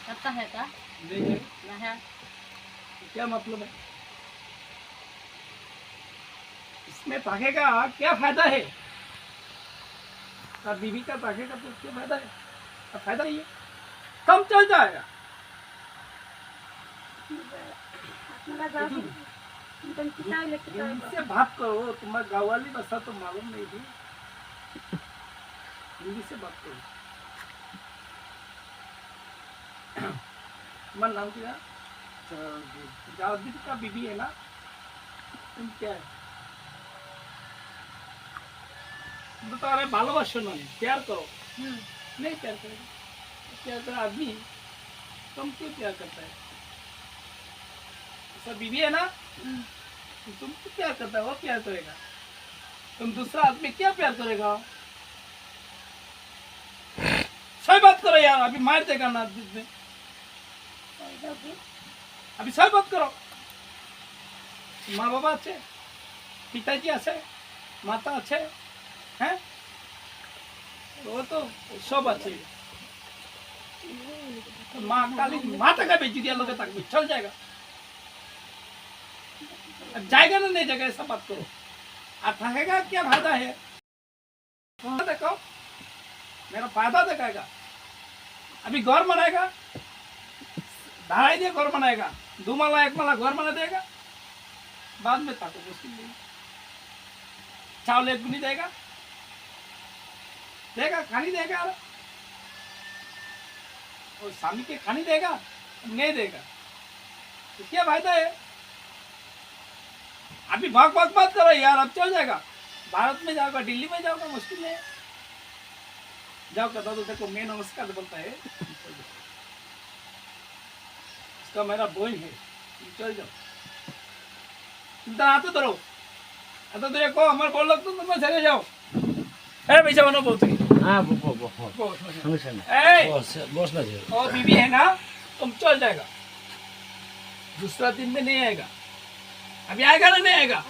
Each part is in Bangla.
करता है का नहीं है। ना है क्या मतलब है इसमें ताके का क्या फायदा है? और बीवी का ताके का तो क्या फायदा है? अब फायदा ही है, कम चल जाएगा। अपना जाओ तुम किताब लेके जाओ हिंदी से बात करो, तुम्हारे गाँव वाली भाषा तो मालूम नहीं थी, हिंदी से बात करो। तुम्हारा नाम क्या? जावेद का बीबी है ना? तुम क्या है? बता रहे भालोबासो नहीं, प्यार करो। नहीं प्यार करेगा, प्यार कर आदमी तुम क्यों प्यार करता है? ऐसा बीवी है ना, तुम क्यों प्यार करता है? वो प्यार करेगा, तुम दूसरा आदमी क्या प्यार करेगा? सही बात करो यार, अभी मार देगा ना में। अभी सही बात करो। माँ बाबा अच्छे, पिताजी अच्छे, माता अच्छे हैं, वो तो सब अच्छे। माँ काली माता का बेच दिया लोग तक चल जाएगा। अब जाएगा ना नहीं जाएगा, ऐसा बात करो। अब थकेगा क्या फायदा है? देखो मेरा फायदा दिखाएगा। अभी घर बनाएगा, ढाई दिए घर बनाएगा, 2 माला 1 माला घर बना देगा, बाद में ताको मुश्किल नहीं। चावल 1 गुनी देगा, देगा खानी देगा, और स्वामी के खानी देगा नहीं देगा, तो क्या फायदा है? अभी भाग भाग बात करो यार, अब चल जाएगा। भारत में जाओगा, दिल्ली में जाओगा, मुश्किल है। जाओ कहता तो देखो मैं नमस्कार बोलता है, इसका मेरा बोई है, चल जाओ। तुम आते धरो, आता तो देखो हमारे बोल लगता तुम चले जाओ। ए पैसा बनो बहुत ही। हाँ वो हमेशा बॉस ना जी। और बीबी है ना, तुम चल जाएगा, दूसरा दिन में नहीं आएगा। अभी आएगा ना नहीं आएगा?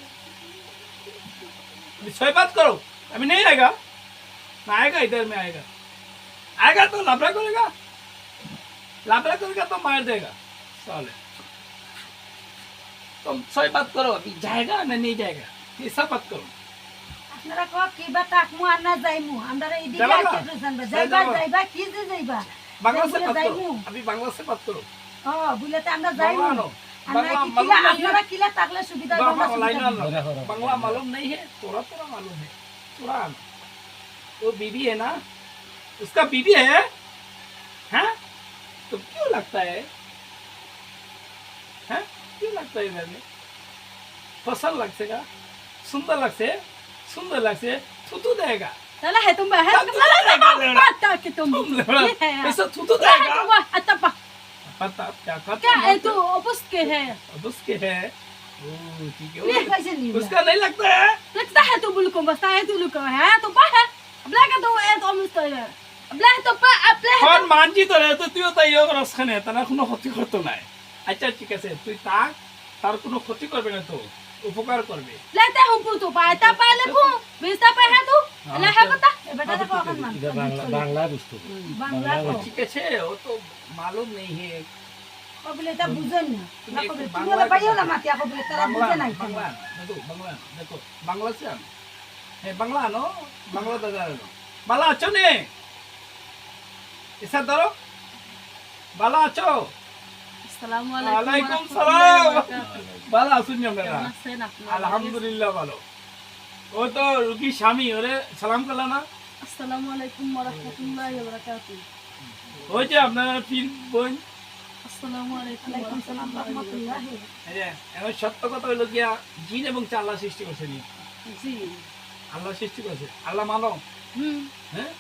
अभी सही बात करो, अभी नहीं आएगा ना, आएगा इधर में आएगा, आएगा तो लापरा करेगा, लापरा करेगा तो मार देगा साले। तुम सही बात करो, अभी जाएगा ना नहीं जाएगा, ये सब बात करो। আপনারা কো কি বাতা মু আনা যাইমু আমরা এদিকে যাবা না? আইতে জানবা যাইবা যাইবা কি যে যাইবা बांग्ला से बात जाइबू। करो, अभी बांग्ला से बात करो। বুলেতে আমরা যাইমু बांग्ला नो, আমরা बांग्ला কি मालूम কিলা नहीं আপনারা है, কিলা থাকলে সুবিধা হয় बांग्ला আমরা लाइन सुविधा वाला, हो। बांग्ला मालूम नहीं है, थोड़ा थोड़ा मालूम है, थोड़ा आना। वो बीबी है ना, उसका बीबी है, हैं? तो क्यों लगता है, हैं? क्यों लगता है इधर में? पसंद लगसेगा, सुंदर लगसे, थूथू देगा। তাহলে হে তুমি হে तुम তুমি পাতা কি তুমি ऐसा थूथू देगा। তুমি আত্তা पता क्या क्या करता है तो ऑपोजिट के है अब उसके है, ओ ठीक है, ले कैसे नहीं उसका नहीं लगता है। लगता है तो बुलको बस है तो लुको है तो पा है ब्लैक है तो है तो ऑलमोस्ट है ब्लैक तो पा ब्लैक কোন মানজি তো রে, তুই তো ইয়োগ রসখানে তার কোনো ক্ষতি করতে নাই। আচ্ছা ঠিক আছে, তুই তার কোনো ক্ষতি করবে না, তো উপকার করবে। लेते हम पुतो पाता पाले को बेस्ता पे है तू ले है बता बेटा तो कौन मान इधर बांग्ला बुझतो बांग्ला को ঠিক আছে, ও তো मालूम नहीं है। बोले ता बुझन ना को एक तू बांग्ला वाला पाइयो ना मातिया को बोले तेरा बांग्ला बुझन आई बांग्ला देखो बांग्ला से है, बांग्ला नो, बांग्ला दादा नो बाला अच्छो ने ऐसा धरो, बाला अच्छो। अस्सलाम वालेकुम सलाम, बाला सुनियो मेरा, अस्सलाम अल्हम्दुलिल्लाह ভালো। ও তো রুকি স্বামী, ওরে সালাম করলা না? वालेकुम व रहमतुल्लाहि व बारकातुहू ওই যে আপনার পীর বোন। अस्सलाम वालेकुम सलाम रहमतुल्लाहि এই যে এখন সত্য কথা হলো গিয়া, জিন এবং আল্লাহ সৃষ্টি করছেন। জি আল্লাহ সৃষ্টি করছে, আল্লাহ মানো, হ্যাঁ?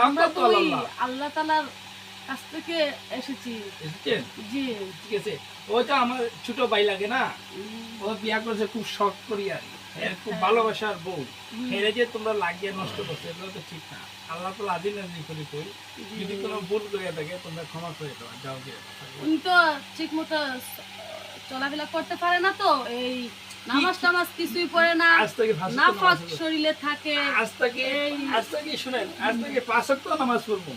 আমরা তাকওয়া তো তো আল্লাহ আল্লাহ তাআলার কাছ থেকে এসেছি এসেছেন। জি ঠিক আছে, ও তো আমার ছোট ভাই লাগে না, ও বিয়া করেছে খুব শখ করিয়া, এর খুব ভালোবাসার বউ। হেরে যে তোমরা লাগিয়ে নষ্ট করছো, এগুলো তো ঠিক না। আল্লাহ তো আদিন আদিন করে কই, যদি কোনো ভুল করিয়া থাকে তোমরা ক্ষমা করে দাও, যাও গিয়ে। উনি তো ঠিক মতো চলাফেরা করতে পারে না, তো এই নামাজ টামাজ কিছুই পড়ে না, আজ থেকে ভাষা নাফাক শরীরে থাকে, আজ থেকে শুনেন, আজ থেকে 5 ওয়াক্ত নামাজ পড়বো।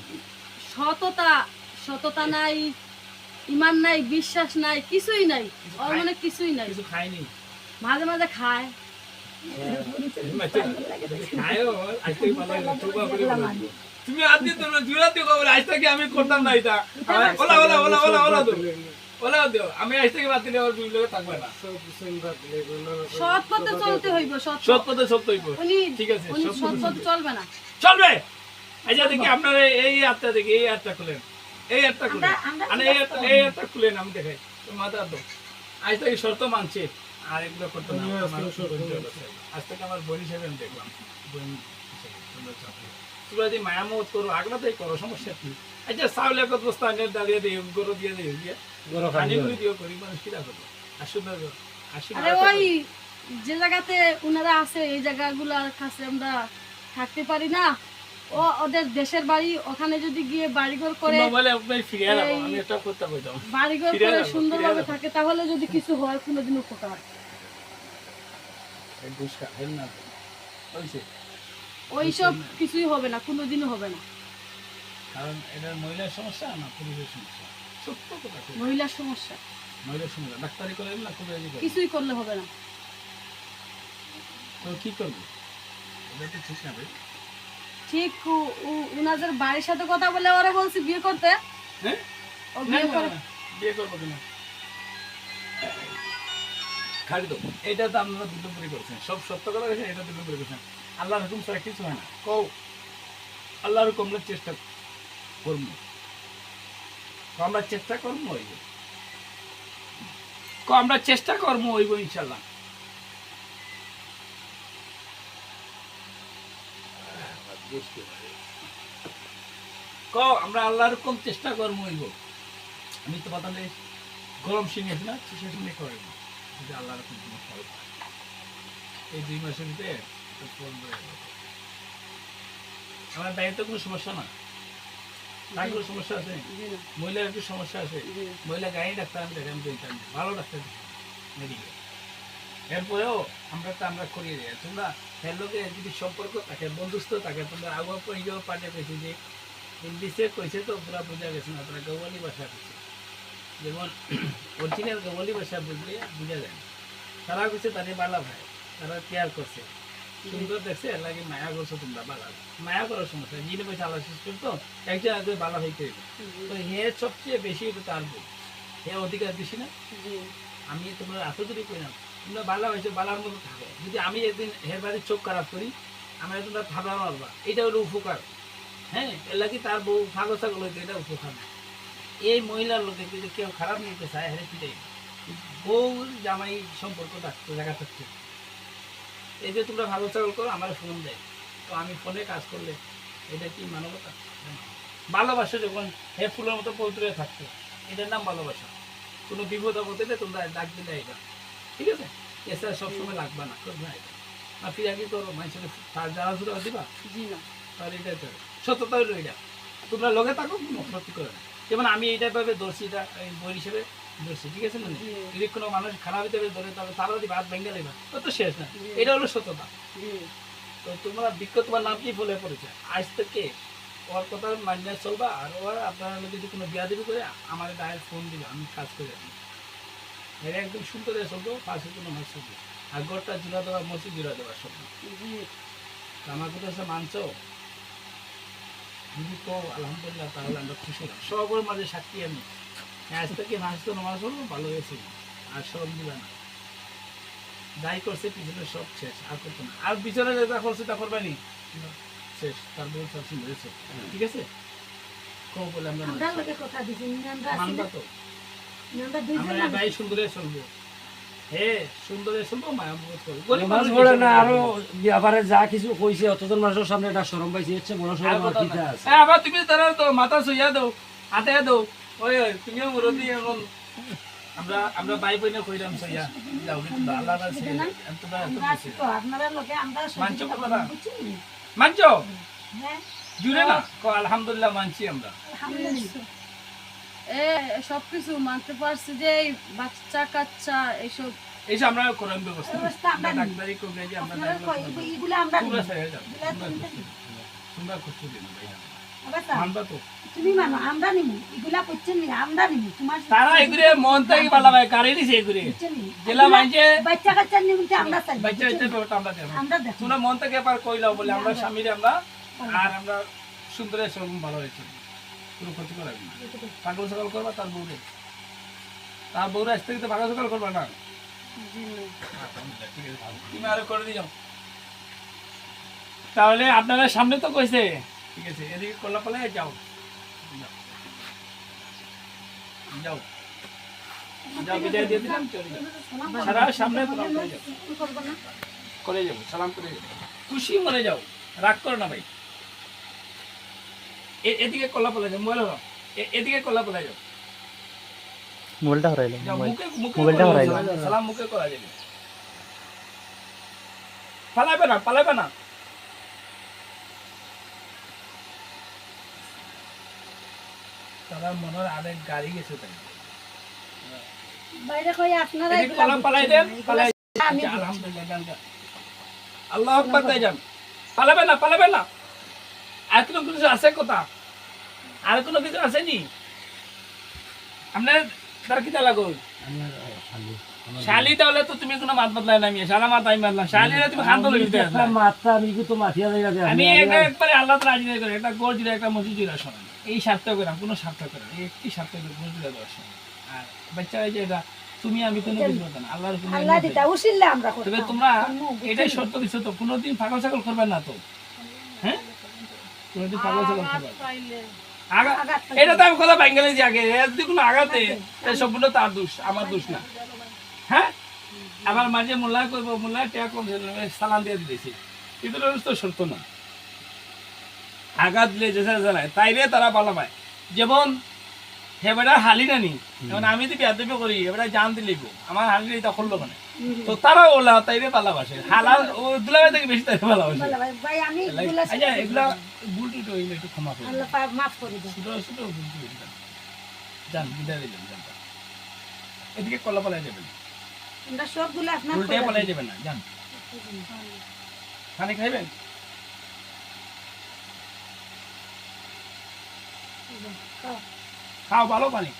সততা নাই, ইমান নাই, বিশ্বাস নাই, কিছুই নাই, ওর মনে কিছুই নাই। কিছু খায়নি মাঝে মাঝে খায়। খায়ও আজ থেকে ভালো হলো, তওবা করে বলো। তুমি আদি তো জুরাতে কবল আজ থেকে আমি করতাম না এটা। OLA OLA OLA OLA OLA দাও, ওলা দাও, আমি আজ থেকে বাদ দিলে আর দুই লোক থাকবে না। সৎ পথে চলতে হইব, সৎ পথে চলতে হইব। উনি ঠিক আছে, উনি সৎ সৎ পথে পথে চলবে না। চলবে। আচ্ছা দেখি আপনারা এই আটটা দেখি, এই আটটা খুলেন, এই আটটা খুলেন, মানে এই আটটা খুলেন, আমি দেখাই মাথা তো। আজ থেকে শর্ত মানছে, আর এগুলো করতে না। আজ থেকে আমার বোন হিসেবে আমি দেখলাম, বোন হিসেবে তোমরা চাকরি তোমরা যদি মায়ামত করো, আগলাতেই করো, সমস্যা কি? আচ্ছা চাউল এক বস্তা আনে ডালিয়ে দিই, গরু দিয়ে দিই, পানিগুলি দিও, গরিব মানুষ কিরা করবো? আরে ওই যে জায়গাতে উনারা আছে, এই জায়গাগুলোর কাছে আমরা থাকতে পারি না। ও ওদের দেশের বাড়ি, ওখানে যদি গিয়ে বাড়িঘর করে বাড়িঘর করে সুন্দরভাবে থাকে, তাহলে যদি কিছু হয় কোনোদিন উপকার। ওইসব কিছুই হবে না, কোনোদিনও হবে না। কারণ এটা মহিলার সমস্যা না পুরুষের সমস্যা। সত্য কথা, মহিলার সমস্যা, মহিলার সমস্যা। ডাক্তারি করেন না, কিছুই করলে হবে না। তো কি করবো? এটা তো ঠিক না ভাই। ঠিক উনাদের বাড়ির সাথে কথা বলে ওরা বলছি বিয়ে করতে। হ্যাঁ, ও বিয়ে করে বিয়ে করবো কিনা খালি তো। এটা তো আপনারা দুটো করে করছেন, সব সত্য কথা গেছেন, এটা দুটো করে করছেন। আল্লাহর হুকুম ছাড়া কিছু হয় না। কও আল্লাহর হুকুম আমরা চেষ্টা করবো, আমরা চেষ্টা করবো হইব, আমরা চেষ্টা করবো হইব ইনশাল্লাহ। আমরা আল্লাহর হুকুম চেষ্টা করবো হইব। আমি তো কথা নেই, গরম সিনে না সে সিনে করে না, যদি আল্লাহর হুকুম কোনো ফল পায় এই 2 মাসের ভিতরে আমার বাইরে তো কোনো সমস্যা না। তার কোনো সমস্যা আছে? মহিলার একটু সমস্যা আছে, মহিলা গাড়ি ডাক্তার আমি দেখাম, ভালো ডাক্তার মেডিকেল। এরপরেও আমরা করিয়ে দিই। তোমরা এর লোকে যদি সম্পর্ক থাকে, বন্ধুত্ব থাকে, তোমরা আগুয়া পরিচয় পাঠে পেয়েছি যে ইংলিশে কইছে তো পুরা বোঝা গেছে না, তারা গৌয়ালি ভাষা কইছে। যেমন অরিজিনাল গৌয়ালি ভাষা বুঝলে বোঝা যায়। তারা কইছে তাদের বালা ভাই, তারা কেয়ার করছে, সুন্দর দেখছে, এর লাগে মায়া করছো তোমরা। বালা মায়া করার সমস্যা, যিনি পয়সা আল্লাহ সিস্টেম তো একজন আগে বালা হইতে হইবে। তো হে সবচেয়ে বেশি এটা তার বউ, হে অধিকার বেশি না। আমি তোমরা আতদুরি করি না, তোমরা বালা হয়েছে, বালার মতো থাকো। যদি আমি একদিন হের বাড়ির চোখ খারাপ করি, আমরা তোমরা থাবড়া মারবা, এটা হলো উপকার। হ্যাঁ, এর লাগে তার বউ ছাগল ছাগল হইতে, এটা উপকার না। এই মহিলার লোকে যদি কেউ খারাপ নিতে চায়, হেরে পিটাই বউ জামাই সম্পর্ক থাকতো, জায়গা থাকছে। এই যে তোমরা ভালো ছাগল করো, আমার ফোন দেয়, তো আমি ফোনে কাজ করলে এটা কি মানবতা? ভালোবাসা যখন হে ফুলের মতো পবিত্র থাকতো, এটার নাম ভালোবাসা। কোনো বিপদ আপদে তোমরা ডাক দিলে এটা, ঠিক আছে? এছাড়া সবসময় লাগবা না, করবে না এটা না। ফিরাকি করো মানুষের যারা জুড়ে দিবা, তাহলে এটা সত্যতা হইলো এটা। তোমরা লগে থাকো, ক্ষতি করে না। যেমন আমি এইটা ভাবে ধরছি, এটা বই হিসেবে ধরছি, ঠিক আছে? মানে যদি কোনো মানুষ খারাপ হিসেবে ধরে, তাহলে তারা যদি ভাত ভেঙে দেবা, তো শেষ না। এটা হলো সত্যতা। তো তোমরা বিজ্ঞ, তোমার নাম কি বলে পড়েছে? আজ থেকে ওর কথা মানিয়ে চলবা। আর ওর আপনারা যদি কোনো বিয়া দিবি করে আমার ডাইরেক্ট ফোন দিবে, আমি কাজ করে যাবো। এরা একদম সুন্দর চলবো, পাশে কোনো মাছ চলবে। আর ঘরটা জুড়া দেওয়া, মসজিদ জুড়া দেওয়া সব। আমার কথা হচ্ছে মানছ, যদি তো আলহামদুলিল্লাহ, তাহলে আমরা খুশি হলাম। সবার মাঝে সাক্ষী আমি। আজ থেকে নাচ তো নামাজ হলো, ভালো হয়েছে। আর সব দিবা না, যাই করছে পিছনে সব শেষ, আর করতো না। আর পিছনে যেটা করছে তা করবানি, শেষ। তার বউ সব শুনেছে, ঠিক আছে? কও বলে আমরা মানবা তো, আমরা ভাই সুন্দরে চলবো। হে সুন্দরে চলবো, মায়া মত করবো। নামাজ পড়ে না, আরো ব্যাপারে যা কিছু কইছে, অতজন মানুষের সামনে এটা শরম পাইছে, এসে বড় শরম আর কি আছে? আবার তুমি তারা তো মাথা ছুঁয়া দাও, হাতে দাও। ওই তুমিও মুরব্বী, এখন আমরা ভাই বোনে কইরাম ছুঁয়া দাও, কিন্তু আল্লাহ আছে। মানছো কথা? মানছো জুড়ে না? আলহামদুলিল্লাহ মানছি আমরা। সবকিছু মানতে পারছি যে এই বাচ্চা কাচ্চা এইসব আমরা করার ব্যবস্থা, ডাক্তারি করবে যে আমরা তোমরা কষ্ট দিন ভাই, মানবা তো? তুমি মানো আমরা নিমু এগুলা করছেন নি আমরা নিমু তোমার তারা এগুলো মন থেকে পালাবে কারে দিছে এগুলো জেলা মাইজে বাচ্চা কাচ্চা নিমু আমরা চাই বাচ্চা বাচ্চা ব্যাপারটা আমরা দেখো আমরা দেখো তোমরা মন থেকে এবার কইলাও বলে আমরা স্বামীরে আমরা আর আমরা সুন্দরের সঙ্গে ভালো হয়েছে কোনো ক্ষতি করা না পাগল সকাল করবা তার বউরে আসতে গেলে পাগল সকাল করবা না ঠিক আছে তুমি আরো করে দিও তাহলে আপনারা সামনে তো কইছে ঠিক আছে এদিকে কল্লা পালে যাও যাও যাও বিদায় দিয়ে দিলাম চলে যাও সারা সামনে প্রণাম করে যাও করে যাবো সালাম করে যাবো খুশি মনে যাও রাগ করো না ভাই এদিকে কল্লা পালে যাও মোবাইল এদিকে কল্লা পালে যাও মোবাইলটা হারাইলো যাও মুখে মুখে মোবাইলটা হারাইলো সালাম মুখে করা যাবে পালাবে না তারা মনের আরেক গাড়ি গেছে তাই বাইরে কই আপনারা এদিকে কলম পালাই দেন পালাই আলহামদুলিল্লাহ গান গান আল্লাহু আকবার তাই যান পালাবে না আর কোনো কিছু আছে কথা আর কোনো কিছু আছে নি আপনার তার কি লাগো শালি তাহলে তো তুমি কোনো মাত বদলাই না আমি সারা মাত আমি মারলাম শালিরা তুমি খান দলে দিতে একটা মাত্রা আমি তো মাথিয়া যাই না আমি একবারে আল্লাহ তাআলা রাজি করে একটা গোল দিলে একটা মসজিদ দিলা শোনেন এই স্বার্থ করে কোনো স্বার্থ করে এই একটি স্বার্থ করে মসজিদ দেওয়া শোনেন আর বাচ্চা এই যে এটা তুমি আমি কোনো কিছু বলতে না আল্লাহর কোনো আল্লাহ দিতা উশিল্লা আমরা তবে করতাম তোমরা এটাই সত্য কিছু তো কোনোদিন পাগল ছাগল করবে না তো হ্যাঁ কোনোদিন পাগল ছাগল করবে না। পাইলে এটা তো আমি কথা বাঙ্গালি যে আগে যদি কোনো আঘাতে সম্পূর্ণ তার দোষ আমার দোষ না হ্যাঁ আবার মাঝে মোল্লা করবো মোল্লা ট্যাগ সালাম দিয়ে দিতেছি কিন্তু তো সত্য না আঘাত দিলে যেসা জানায় তাইলে তারা পালামায় যেমন হেবেটা হালি নানি যেমন আমি যদি বেদবি করি এবারে জান দিলেই আমার হালি তখন লোক মানে তো তারা ওলা তাইলে পালাবাসে হালা ও দুলাভাই থেকে বেশি তাইলে পালাবাসে ভাই আমি আচ্ছা এগুলা ভুল টুটো হইলে একটু ক্ষমা করো আল্লাহ পাক মাফ করে দাও ছোট ছোট ভুল টুটো হইলে যান বিদায় দিলেন যান এদিকে কলা পালাই যাবেন আমরা সবগুলো আপনার উল্টে পালাই যাবেন না যান পানি খাইবেন খাও ভালো পানি